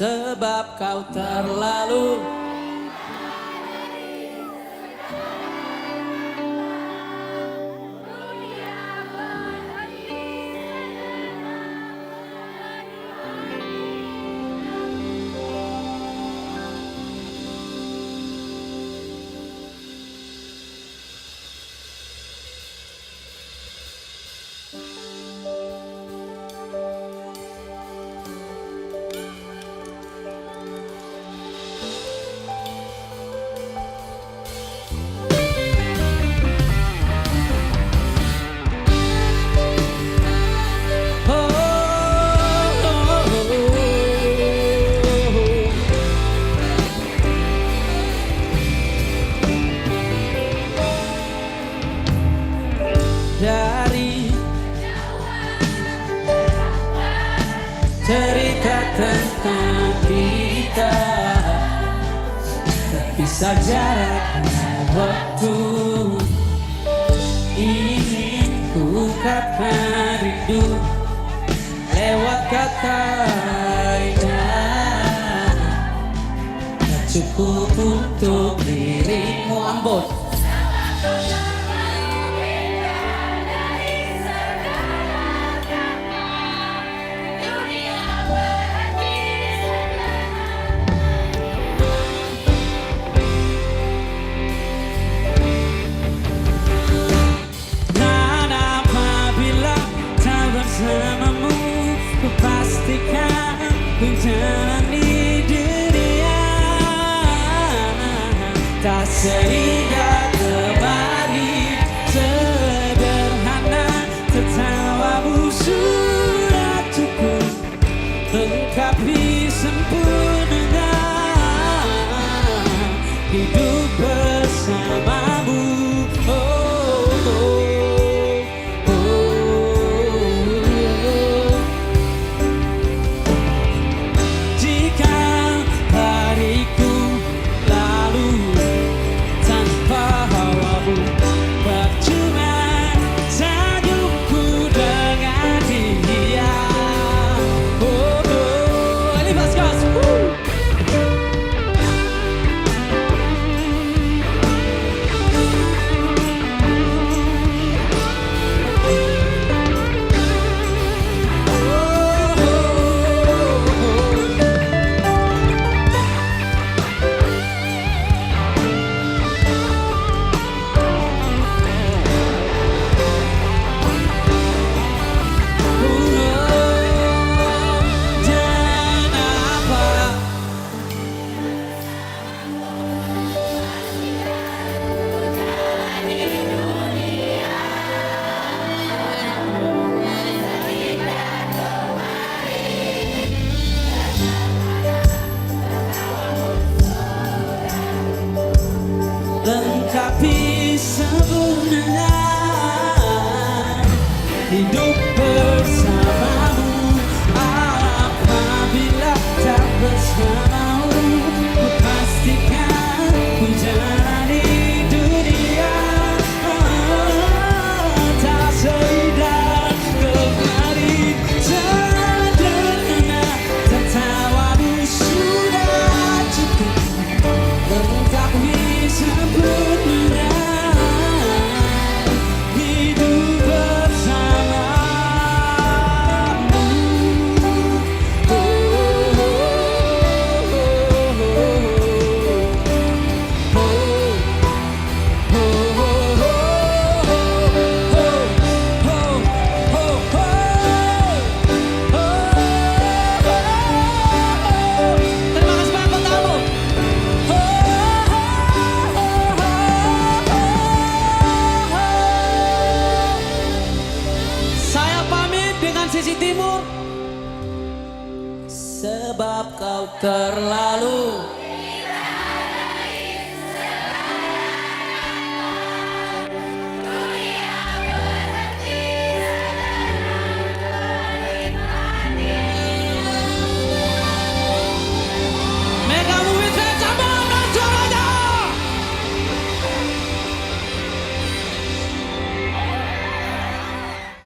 sebab kau terlalu dari cerita tentang kita, terpisah jarak waktu. Ingin ku ungkapkan rindu lewat kata indah, tak cukup untuk dirimu. Ambon. Bersamamu ku pastikan ku jalani dunia, tak seindah kemarin, sederhana tertawamu sudah cukup lengkapi sempurna hidup bersamamu. Lengkapi sempurna hidup bersamamu. Apabila tak bersamamu, ku pastikan ku jalani dunia, tak seindah kemarin, sederhana tertawamu sudah cukup lengkapi sempurna hidup bersamamu. Sisi Timur, sebab kau terlalu